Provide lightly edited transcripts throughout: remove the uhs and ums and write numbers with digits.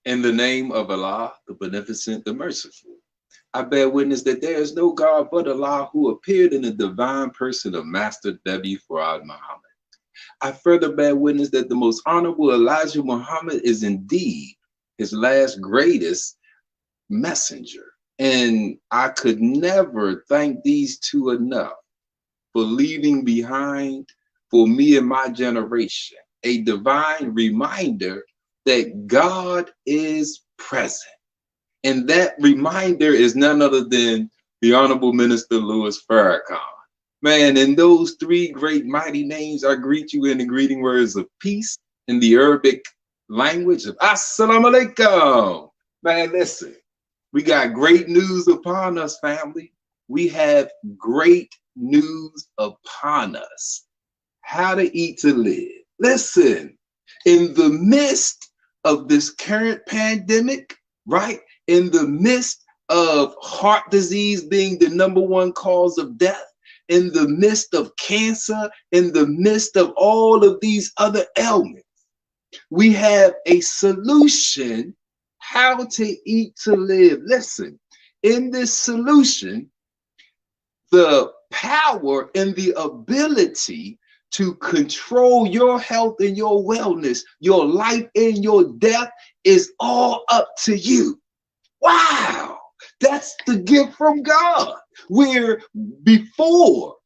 In the name of Allah, the Beneficent, the Merciful, I bear witness that there is no God but Allah who appeared in the divine person of Master Nabi Fard Muhammad. I further bear witness that the most honorable Elijah Muhammad is indeed his last greatest messenger. And I could never thank these two enough for leaving behind for me and my generation a divine reminder that God is present. And that reminder is none other than the Honorable Minister Louis Farrakhan. Man, in those three great mighty names, I greet you in the greeting words of peace in the Arabic language of Assalamu alaikum. Man, listen, we got great news upon us, family. We have great news upon us. How to eat to live. Listen, in the midst of this current pandemic, right? In the midst of heart disease being the #1 cause of death, in the midst of cancer, in the midst of all of these other ailments, we have a solution how to eat to live. Listen, in this solution, the power and the ability to control your health and your wellness, your life and your death is all up to you. Wow, that's the gift from God. Where before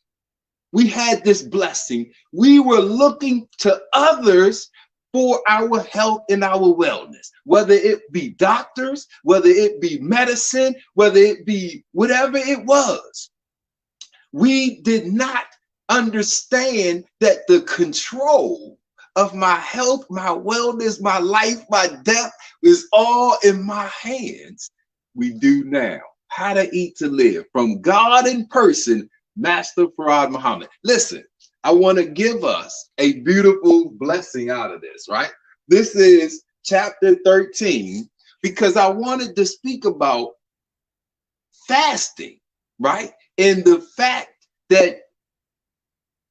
we had this blessing, we were looking to others for our health and our wellness, whether it be doctors, whether it be medicine, whether it be whatever it was. We did not understand that the control of my health, my wellness, my life, my death is all in my hands. We do now. How to eat to live from God in person, Master Fard Muhammad. Listen, I want to give us a beautiful blessing out of this, right? This is chapter 13, because I wanted to speak about fasting, right? And the fact that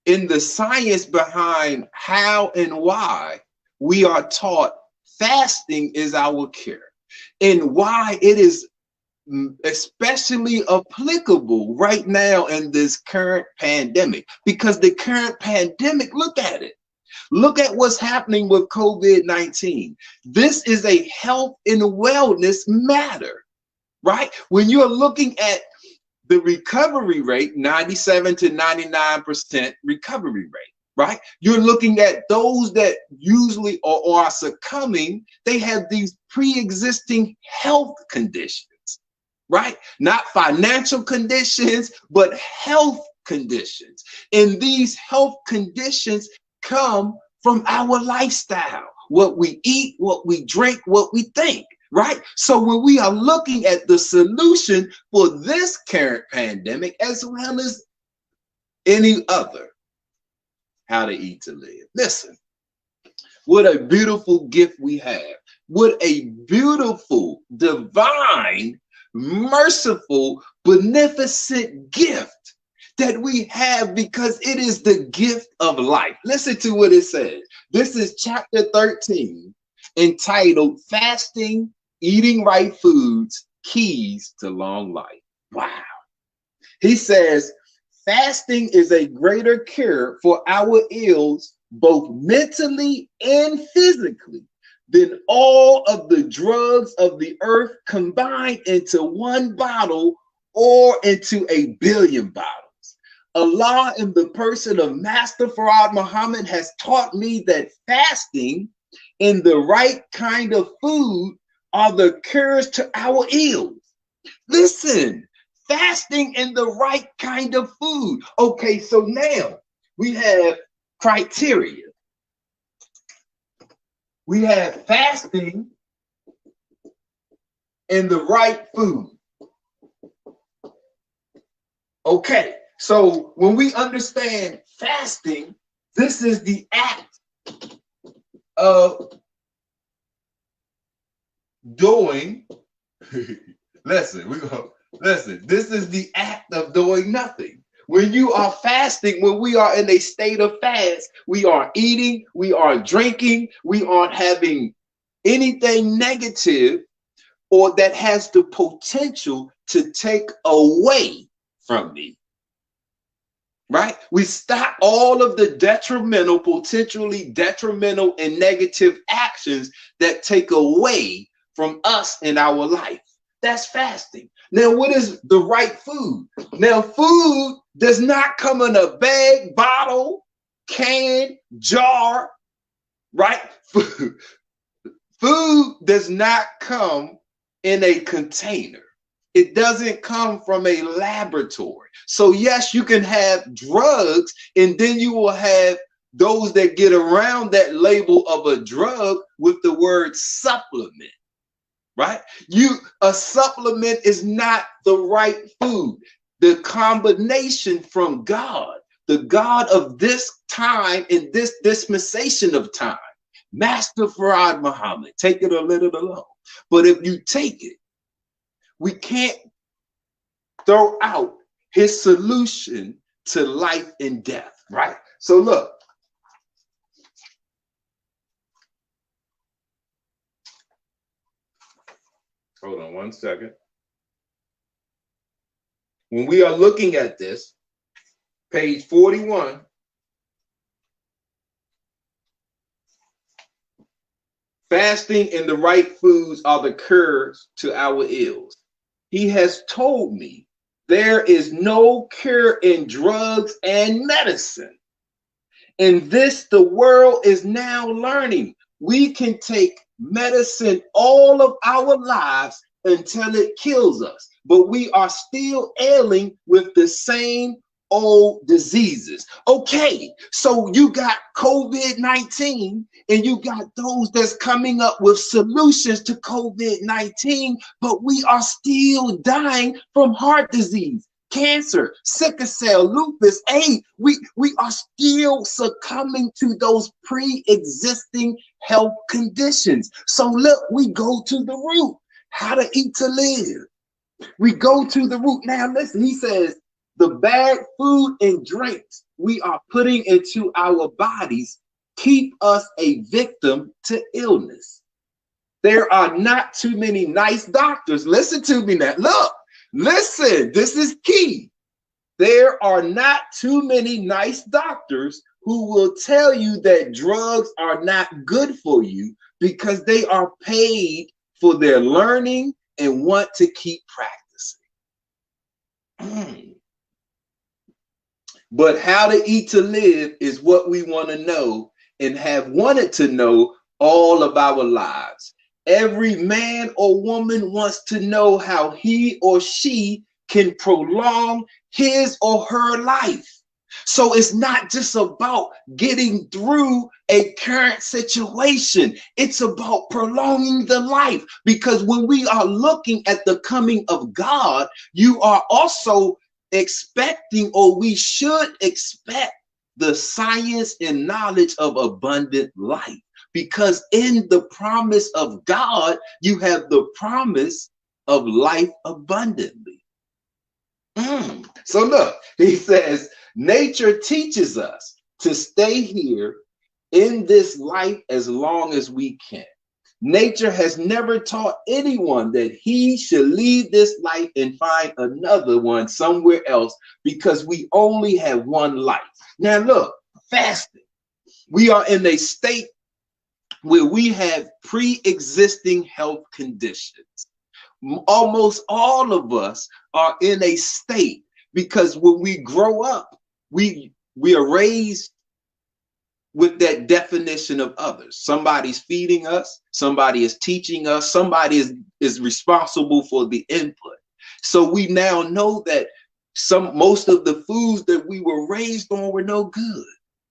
in the science behind how and why we are taught fasting is our cure, and why it is especially applicable right now in this current pandemic. Because the current pandemic, look at it. Look at what's happening with COVID-19. This is a health and wellness matter, right? When you're looking at the recovery rate, 97 to 99% recovery rate, right? You're looking at those that usually or are succumbing, they have these pre-existing health conditions, right? Not financial conditions, but health conditions. And these health conditions come from our lifestyle, what we eat, what we drink, what we think. Right? So when we are looking at the solution for this current pandemic, as well as any other, how to eat to live. Listen, what a beautiful gift we have. What a beautiful, divine, merciful, beneficent gift that we have, because it is the gift of life. Listen to what it says. This is chapter 13, entitled Fasting, Eating Right Foods, Keys to Long Life. Wow. He says, fasting is a greater cure for our ills, both mentally and physically, than all of the drugs of the earth combined into one bottle or into a billion bottles. Allah, in the person of Master Fard Muhammad, has taught me that fasting in the right kind of food are the cures to our ills. Listen, fasting in the right kind of food. Okay, so now we have criteria. We have fasting in the right food. Okay, so when we understand fasting, this is the act of doing listen, this is the act of doing nothing. When you are fasting, when we are in a state of fast, we are eating, we are drinking, we aren't having anything negative or that has the potential to take away from me. Right? We stop all of the detrimental, potentially detrimental and negative actions that take away from us in our life. That's fasting. Now, what is the right food? Now, food does not come in a bag, bottle, can, jar, right? Food does not come in a container. It doesn't come from a laboratory. So yes, you can have drugs, and then you will have those that get around that label of a drug with the word supplement, right? A supplement is not the right food. The combination from God, the God of this time in this dispensation of time, Master Farad Muhammad, take it or let it alone. But if you take it, we can't throw out his solution to life and death, right? So look. Hold on one second. When we are looking at this, page 41, fasting and the right foods are the cures to our ills. He has told me there is no cure in drugs and medicine. And this, the world is now learning. We can take medicine all of our lives until it kills us, but we are still ailing with the same old diseases. Okay, so you got COVID-19 and you got those that's coming up with solutions to COVID-19, but we are still dying from heart disease, cancer, sickle cell, lupus, AIDS. We are still succumbing to those pre-existing health conditions. So look, we go to the root, how to eat to live. We go to the root. Now listen, he says, the bad food and drinks we are putting into our bodies keep us a victim to illness. There are not too many nice doctors. Listen to me now. Look, listen, this is key. There are not too many nice doctors who will tell you that drugs are not good for you because they are paid for their learning and want to keep practicing. But how to eat to live is what we want to know and have wanted to know all of our lives. Every man or woman wants to know how he or she can prolong his or her life. So it's not just about getting through a current situation. It's about prolonging the life, because when we are looking at the coming of God, you are also expecting, or we should expect, the science and knowledge of abundant life, because in the promise of God you have the promise of life abundantly. So look, he says nature teaches us to stay here in this life as long as we can. Nature has never taught anyone that he should leave this life and find another one somewhere else, because we only have one life. Now look, fasting. We are in a state where we have pre-existing health conditions. Almost all of us are in a state, because when we grow up, we are raised with that definition of others. Somebody's feeding us, somebody is teaching us, somebody is responsible for the input. So we now know that most of the foods that we were raised on were no good,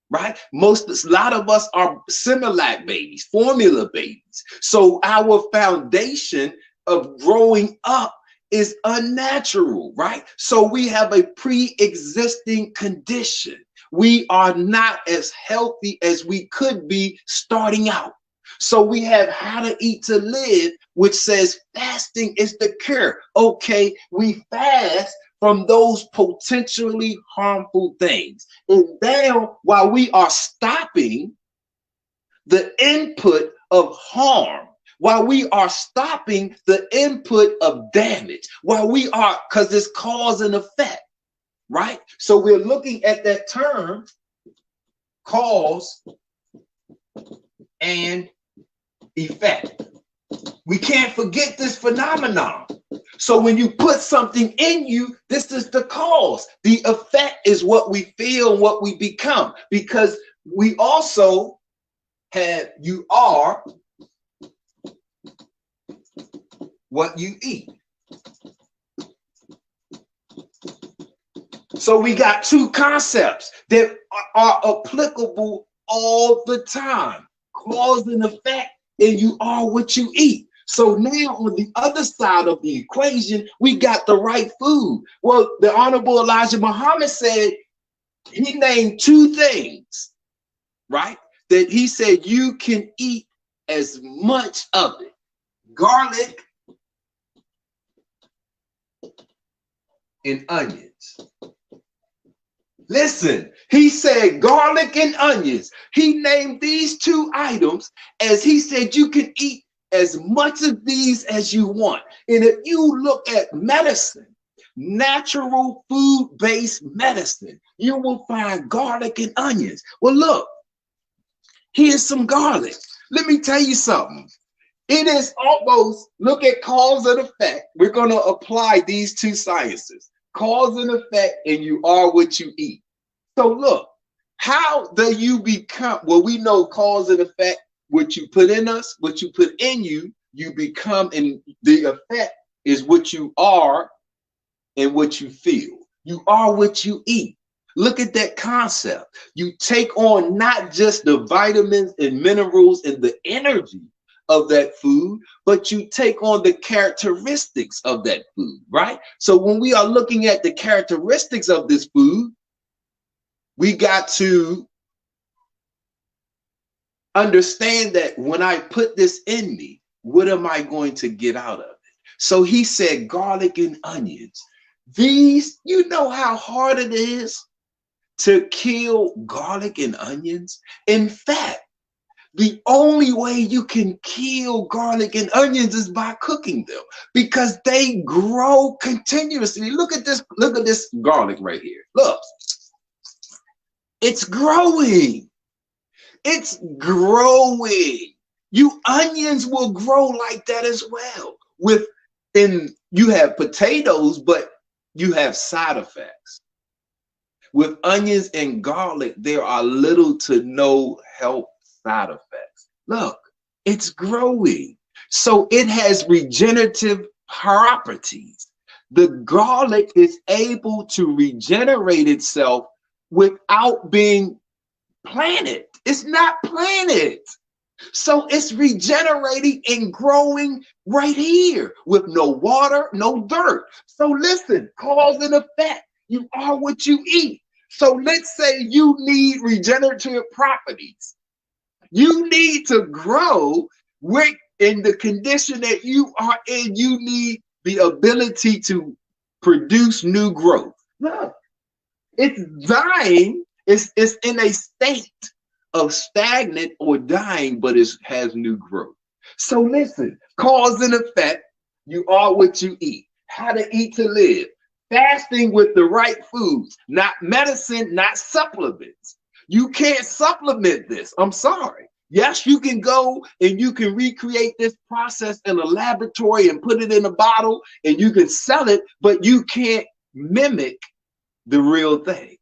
right? A lot of us are Similac babies, formula babies. So our foundation of growing up is unnatural, right? So we have a pre-existing condition. We are not as healthy as we could be starting out. So we have How to Eat to Live, which says fasting is the cure. Okay, we fast from those potentially harmful things. And now, while we are stopping the input of harm, while we are stopping the input of damage, while we are, because it's cause and effect, right? So we're looking at that term, cause and effect. We can't forget this phenomenon. So when you put something in you, this is the cause. The effect is what we feel and what we become, because we also have, you are what you eat. So we got two concepts that are applicable all the time: cause and effect, and you are what you eat. So now on the other side of the equation, we got the right food. Well, the Honorable Elijah Muhammad said, he named two things, right? That he said you can eat as much of it: garlic and onions. Listen, he said garlic and onions. He named these two items as he said you can eat as much of these as you want. And if you look at medicine, natural food-based medicine, you will find garlic and onions. Well, look, here's some garlic. Let me tell you something. It is almost, look at cause and effect. We're going to apply these two sciences, cause and effect, and you are what you eat. So look, how do you become? Well, we know cause and effect, what you put in us, what you put in you, you become, and the effect is what you are and what you feel. You are what you eat. Look at that concept. You take on not just the vitamins and minerals and the energy of that food, but you take on the characteristics of that food, right? So when we are looking at the characteristics of this food, we got to understand that when I put this in me, what am I going to get out of it? So he said garlic and onions. These, you know how hard it is to kill garlic and onions? In fact, the only way you can kill garlic and onions is by cooking them, because they grow continuously. Look at this garlic right here. Look, it's growing. It's growing. You onions will grow like that as well. You have potatoes, but you have side effects. With onions and garlic, there are little to no health side effects. Look, it's growing. So it has regenerative properties. The garlic is able to regenerate itself without being planted. It's not planted. So it's regenerating and growing right here with no water, no dirt. So listen, cause and effect. You are what you eat. So let's say you need regenerative properties. You need to grow in the condition that you are in. You need the ability to produce new growth. Look, it's dying. It's in a state of stagnant or dying, but it has new growth. So listen, cause and effect. You are what you eat. How to eat to live. Fasting with the right foods, not medicine, not supplements. You can't supplement this. I'm sorry. Yes, you can go and you can recreate this process in a laboratory and put it in a bottle and you can sell it, but you can't mimic the real thing.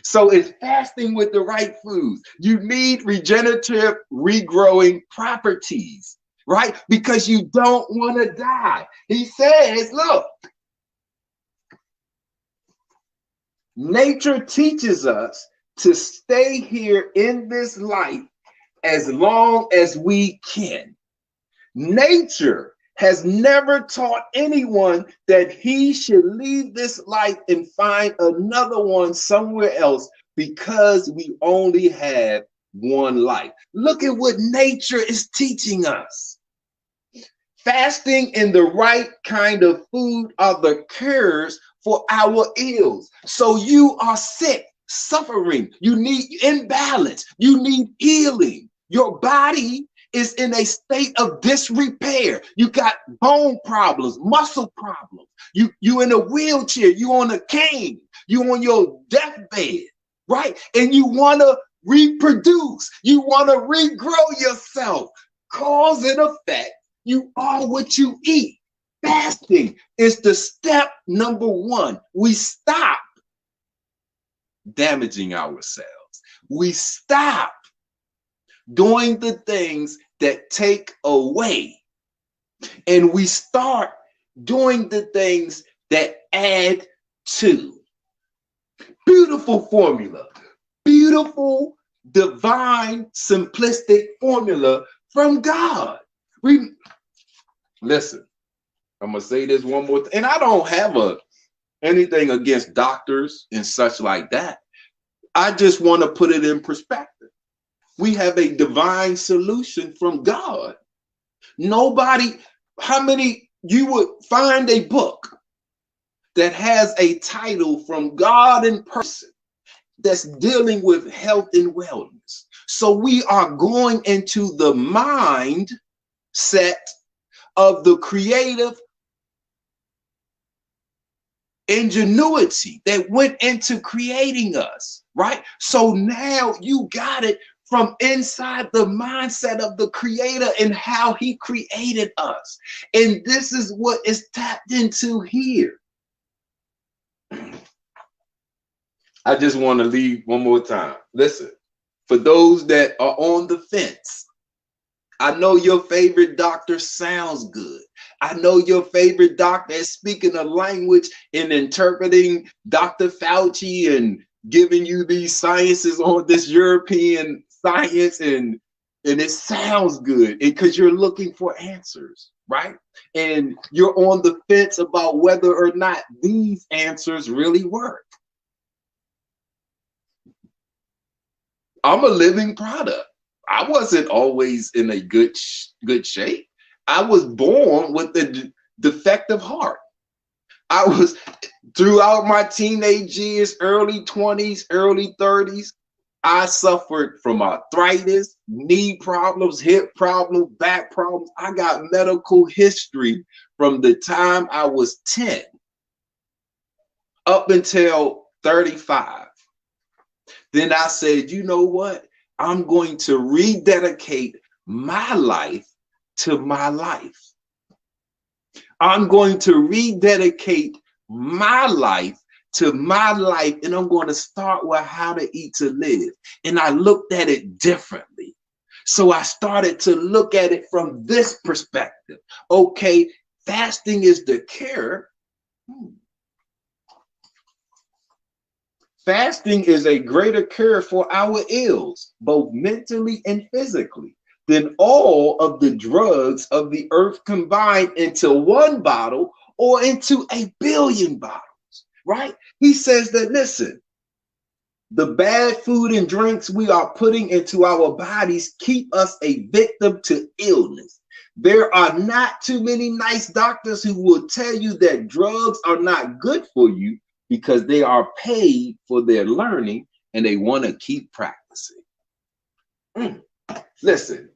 So it's fasting with the right foods. You need regenerative, regrowing properties, right? Because you don't want to die. He says, look, nature teaches us to stay here in this life as long as we can. Nature has never taught anyone that he should leave this life and find another one somewhere else, because we only have one life. Look at what nature is teaching us. Fasting and the right kind of food are the cures for our ills. So you are sick, suffering, you need imbalance, you need healing. Your body is in a state of disrepair. You got bone problems, muscle problems. You in a wheelchair, you on a cane, you on your deathbed, right? And you want to reproduce, you want to regrow yourself. Cause and effect. You are what you eat. Fasting is the step number one. We stop damaging ourselves. We stop doing the things that take away, and we start doing the things that add to. Beautiful formula, beautiful, divine, simplistic formula from God. Listen, I'm gonna say this one more and I don't have anything against doctors and such like that. I just want to put it in perspective. We have a divine solution from God. Nobody, how many you would find a book that has a title from God in person that's dealing with health and wellness? So we are going into the mindset of the creative ingenuity that went into creating us, right? So now you got it from inside the mindset of the creator and how he created us. And this is what is tapped into here. I just want to leave one more time. Listen, for those that are on the fence, I know your favorite doctor sounds good. I know your favorite doctor is speaking a language and interpreting Dr. Fauci and giving you these sciences on this European science, and it sounds good because you're looking for answers, right? And you're on the fence about whether or not these answers really work. I'm a living product. I wasn't always in a good shape. I was born with a defective heart. I was, throughout my teenage years, early 20s, early 30s, I suffered from arthritis, knee problems, hip problems, back problems. I got medical history from the time I was 10 up until 35. Then I said, you know what? I'm going to rededicate my life to my life. I'm going to rededicate my life to my life, and I'm going to start with how to eat to live. And I looked at it differently. So I started to look at it from this perspective. Okay, fasting is the cure. Fasting is a greater cure for our ills, both mentally and physically, than all of the drugs of the earth combined into one bottle or into 1 billion bottles, right? He says that, listen, the bad food and drinks we are putting into our bodies keep us a victim to illness. There are not too many nice doctors who will tell you that drugs are not good for you, because they are paid for their learning and they want to keep practicing. Listen,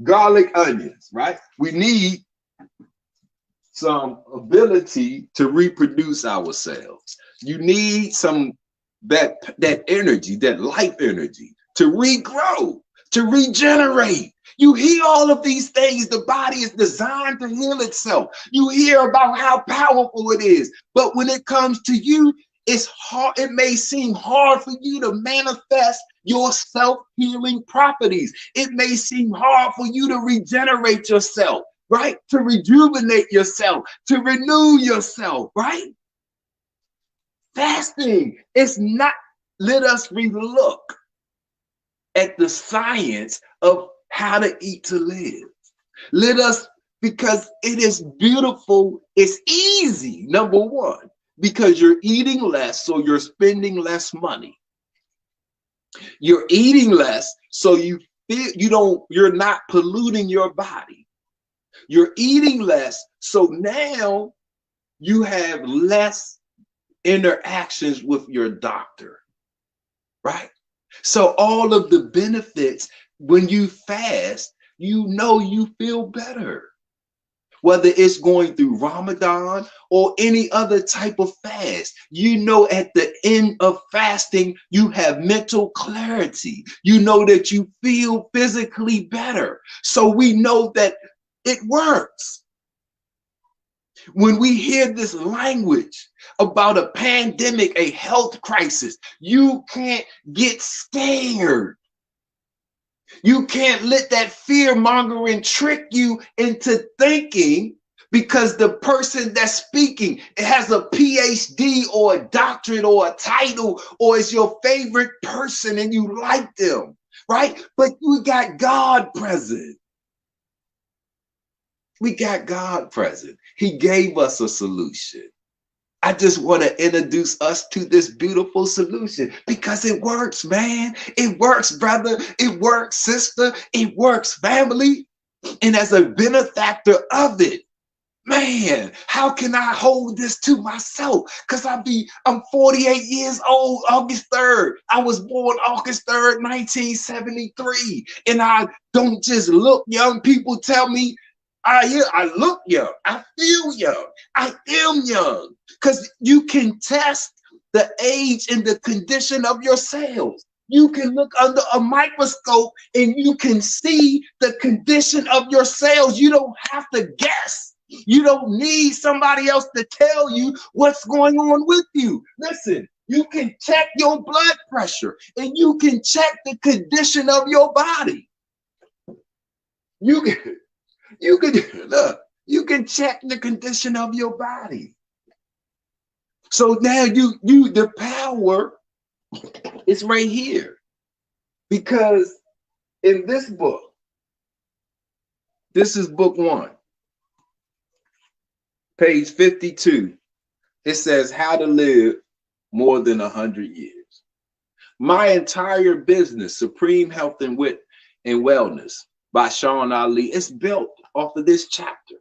garlic, onions, right? We need some ability to reproduce ourselves. You need some that energy, that life energy to regrow, to regenerate. You hear all of these things. The body is designed to heal itself. You hear about how powerful it is. But when it comes to you, it's hard. It may seem hard for you to manifest your self-healing properties. It may seem hard for you to regenerate yourself, right? To rejuvenate yourself, to renew yourself, right? Fasting is not, let us relook at the science of how to eat to live. Let us, because it is beautiful, it's easy, number one, because you're eating less, so you're spending less money. You're eating less, so you feel you're not polluting your body. You're eating less, so now you have less interactions with your doctor, right? So all of the benefits when you fast, you know you feel better. Whether it's going through Ramadan or any other type of fast, you know at the end of fasting, you have mental clarity. You know that you feel physically better. So we know that it works. When we hear this language about a pandemic, a health crisis, you can't get scared. You can't let that fear mongering trick you into thinking because the person that's speaking has a PhD or a doctorate or a title or is your favorite person and you like them, right? But we got God present. We got God present. He gave us a solution. I just want to introduce us to this beautiful solution because it works, man. It works, brother. It works, sister. It works, family. And as a benefactor of it, man, how can I hold this to myself? Because I'm 48 years old, August 3rd. I was born August 3rd, 1973. And I don't just look young. People tell me, I look young. I feel young. I am young. Because you can test the age and the condition of your cells. You can look under a microscope and you can see the condition of your cells. You don't have to guess. You don't need somebody else to tell you what's going on with you. Listen, you can check your blood pressure and you can check the condition of your body. You can check the condition of your body. So now the power is right here. Because in this book, this is book 1, page 52. It says how to live more than 100 years. My entire business, Supreme Health and Wellness by Sean Ali, is built off of this chapter.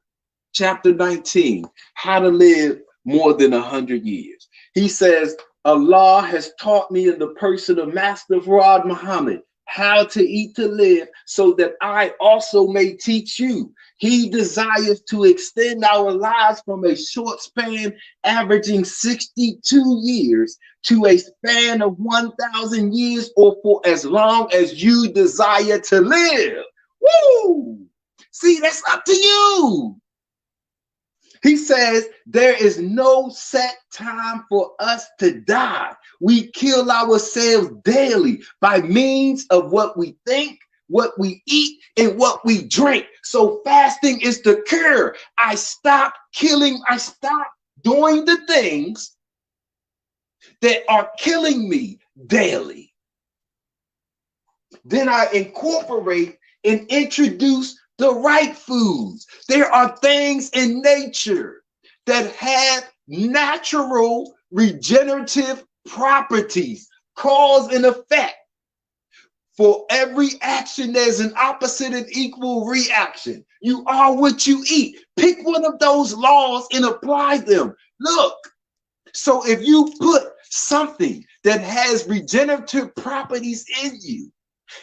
Chapter 19, how to live more than 100 years. He says, Allah has taught me in the person of Master Fard Muhammad how to eat to live so that I also may teach you. He desires to extend our lives from a short span averaging 62 years to a span of 1,000 years or for as long as you desire to live. Woo! See, that's up to you. He says there is no set time for us to die. We kill ourselves daily by means of what we think, what we eat, and what we drink. So fasting is the cure. I stop killing. I stop doing the things that are killing me daily. Then I incorporate and introduce the right foods. There are things in nature that have natural regenerative properties, cause and effect. For every action, there's an opposite and equal reaction. You are what you eat. Pick one of those laws and apply them. Look, so if you put something that has regenerative properties in you,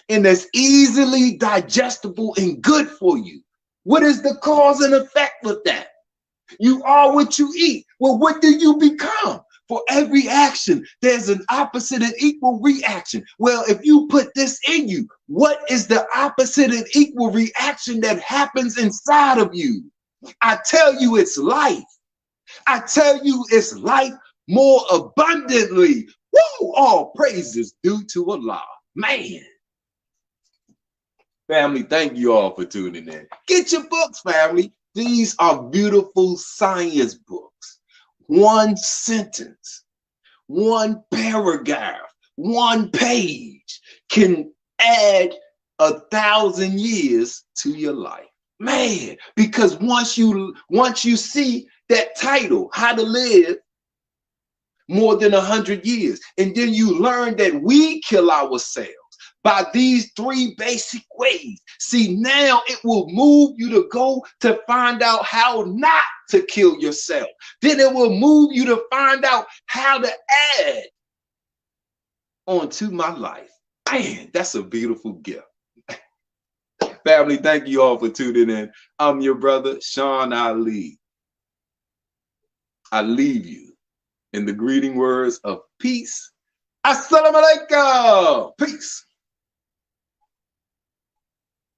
and that's easily digestible and good for you, what is the cause and effect with that? You are what you eat. Well, what do you become? For every action, there's an opposite and equal reaction. Well, if you put this in you, what is the opposite and equal reaction that happens inside of you? I tell you, it's life. I tell you, it's life more abundantly. Woo! All praises due to Allah. Man. Family, thank you all for tuning in. Get your books, family. These are beautiful science books. One sentence, one paragraph, one page can add 1,000 years to your life. Man, because once you see that title, How to Live More Than 100 Years, and then you learn that we kill ourselves by these 3 basic ways. See, now it will move you to go to find out how not to kill yourself. Then it will move you to find out how to add onto my life. Man, that's a beautiful gift. Family, thank you all for tuning in. I'm your brother, Sean Ali. I leave you in the greeting words of peace. Assalamu alaikum. Peace.